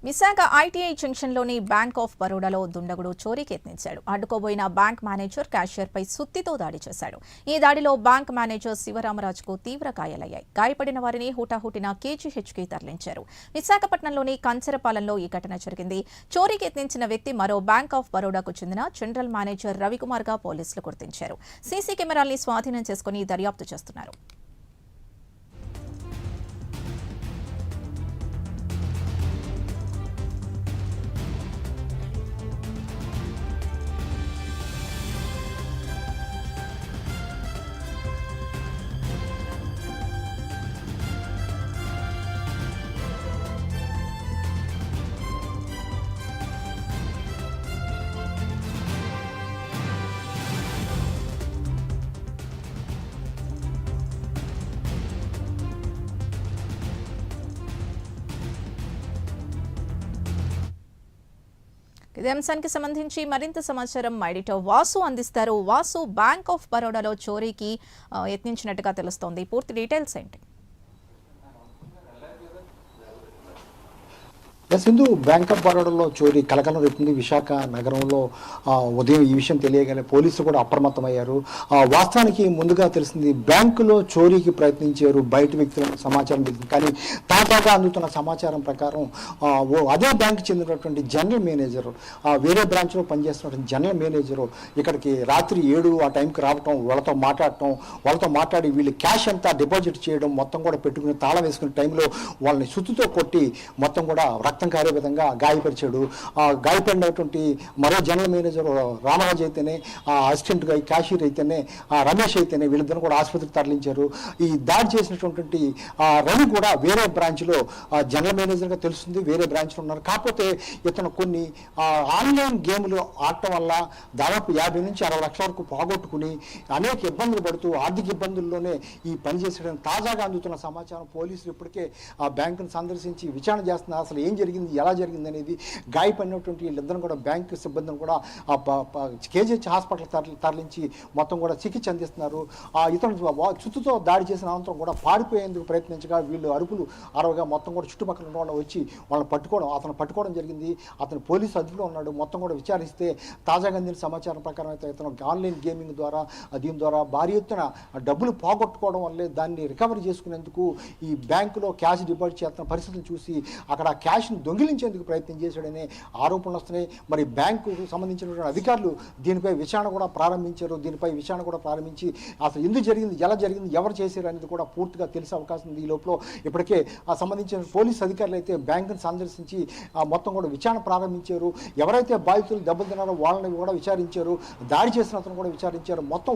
Visakha ITI జంక్షన్లోని bank of బరోడాలో దుండగుడు చోరీకి యత్నించాడు. అడ్డుకోబోయిన bank manager క్యాషియర్పై సుత్తితో దాడి చేశాడు. ఈ దాడిలో బ్యాంక్ మేనేజర్ శివరామరాజుకు తీవ్ర గాయాలయ్యాయి. గాయపడిన వారిని హుటాహుటిన కేజీహెచ్కి తరలించారు. విశాఖపట్నంలోని కంచరపాలెంలో ఈ ఘటన జరిగింది. చోరీకి యత్నించిన వ్యక్తి మరో బ్యాంక్ ఆఫ్ బరోడాకు చెందిన జనరల్ మేనేజర్ రవికుమార్గా పోలీసులు గుర్తించారు. సీసీ కెమెరాల్ని స్వాధీనం చేసుకుని దర్యాప్తు చేస్తున్నారు. ఇదే అంశానికి సంబంధించి మరింత సమాచారం మా ఎడిటర్ వాసు అందిస్తారు. వాసు, బ్యాంక్ ఆఫ్ బరోడాలో చోరీకి యత్నించినట్టుగా తెలుస్తోంది. పూర్తి డీటెయిల్స్ ఏంటి? సింధు, బ్యాంక్ ఆఫ్ బరోడాలో చోరీ కలకలం రేపుంది. విశాఖ నగరంలో ఉదయం ఈ విషయం తెలియగానే పోలీసులు కూడా అప్రమత్తమయ్యారు. వాస్తవానికి ముందుగా తెలిసింది బ్యాంకులో చోరీకి ప్రయత్నించారు బయట వ్యక్తులకు సమాచారం తెలిసింది. కానీ తాజాగా అందుతున్న సమాచారం ప్రకారం అదే బ్యాంకు చెందినటువంటి జనరల్ మేనేజరు, వేరే బ్రాంచ్లో పనిచేస్తున్నటువంటి జనరల్ మేనేజరు ఇక్కడికి రాత్రి 7 ఆ టైంకి రావటం, వాళ్ళతో మాట్లాడి వీళ్ళు క్యాష్ అంతా డిపాజిట్ చేయడం, మొత్తం కూడా పెట్టుకుని తాళం వేసుకునే టైంలో వాళ్ళని సుత్తుతో కొట్టి మొత్తం కూడా రక్తం కారే విధంగా గాయపరిచాడు. గాయపడినటువంటి మరో జనరల్ మేనేజర్ రామరాజు అయితేనే, అసిస్టెంట్గా క్యాషియర్ అయితేనే రమేష్ అయితేనే వీళ్ళిద్దరు కూడా ఆసుపత్రికి తరలించారు. ఈ దాడి చేసినటువంటి రవి కూడా వేరే బ్రాంచ్లో జనరల్ మేనేజర్గా తెలుస్తుంది, వేరే బ్రాంచ్లో ఉన్నారు. కాకపోతే ఇతను కొన్ని ఆన్లైన్ గేమ్లు ఆడటం వల్ల దాదాపు 50 నుంచి 60 లక్షల వరకు పోగొట్టుకుని అనేక ఇబ్బందులు పడుతూ ఆర్థిక ఇబ్బందుల్లోనే ఈ పని చేసేయడం తాజాగా అందుతున్న సమాచారం. పోలీసులు ఇప్పటికే ఆ బ్యాంకును సందర్శించి విచారణ చేస్తున్నారు. అసలు ఏం జరిగింది, ఎలా జరిగింది అనేది. గాయపడినటువంటి వీళ్ళిద్దరు కూడా బ్యాంకు సిబ్బందిని కూడా కేజీహెచ్ హాస్పిటల్ తరలించి మొత్తం కూడా చికిత్స అందిస్తున్నారు. ఇతను చుట్టుతో దాడి చేసిన అనంతరం కూడా పారిపోయేందుకు ప్రయత్నించగా వీళ్ళు అరుపులు అరవగా మొత్తం కూడా చుట్టుపక్కల ఉన్న వాళ్ళు వచ్చి వాళ్ళని పట్టుకోవడం జరిగింది. అతను పోలీసు అదుపులో ఉన్నాడు. మొత్తం కూడా విచారిస్తే తాజాగా అందిన సమాచారం ప్రకారం అయితే ఇతను ఆన్లైన్ గేమింగ్ ద్వారా దీని ద్వారా భారీ ఎత్తున డబ్బులు పోగొట్టుకోవడం వల్లే దాన్ని రికవరీ చేసుకునేందుకు ఈ బ్యాంకులో క్యాష్ డిపాజిట్ చేస్తున్న పరిస్థితులు చూసి అక్కడ క్యాష్ను దొంగిలించేందుకు ప్రయత్నం చేశాడనే ఆరోపణలు వస్తున్నాయి. మరి బ్యాంకుకు సంబంధించినటువంటి అధికారులు దీనిపై విచారణ కూడా ప్రారంభించారు. ప్రారంభించి అసలు ఎందుకు జరిగింది, ఎలా జరిగింది, ఎవరు చేశారు అనేది కూడా పూర్తిగా తెలిసే అవకాశం ఉంది. ఈ లోపల ఇప్పటికే సంబంధించిన పోలీసు అధికారులు అయితే బ్యాంకును సందర్శించి మొత్తం కూడా విచారణ ప్రారంభించారు. ఎవరైతే బాధితులు దెబ్బతిన్నారో వాళ్ళని కూడా విచారించారు, దాడి చేసిన అతను కూడా విచారించారు. మొత్తం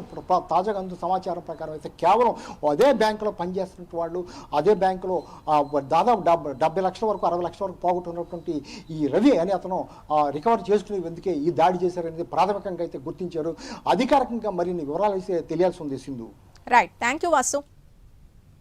తాజాగా అందుతున్న సమాచారం ప్రకారం అయితే కేవలం అదే బ్యాంకులో పనిచేస్తున్న వాళ్ళు, అదే బ్యాంకులో దాదాపు 70 లక్షల వరకు 60 లక్షల వరకు పోగొట్టున్నటువంటి ఈ రవి అని అతను రికవర్ చేసుకునేందుకే ఈ దాడి చేశారనేది ప్రాథమికంగా అయితే గుర్తించారు. అధికారికంగా మరిన్ని వివరాలు అయితే తెలియాల్సి ఉంది. Sindhu. Right, thank you Vasu.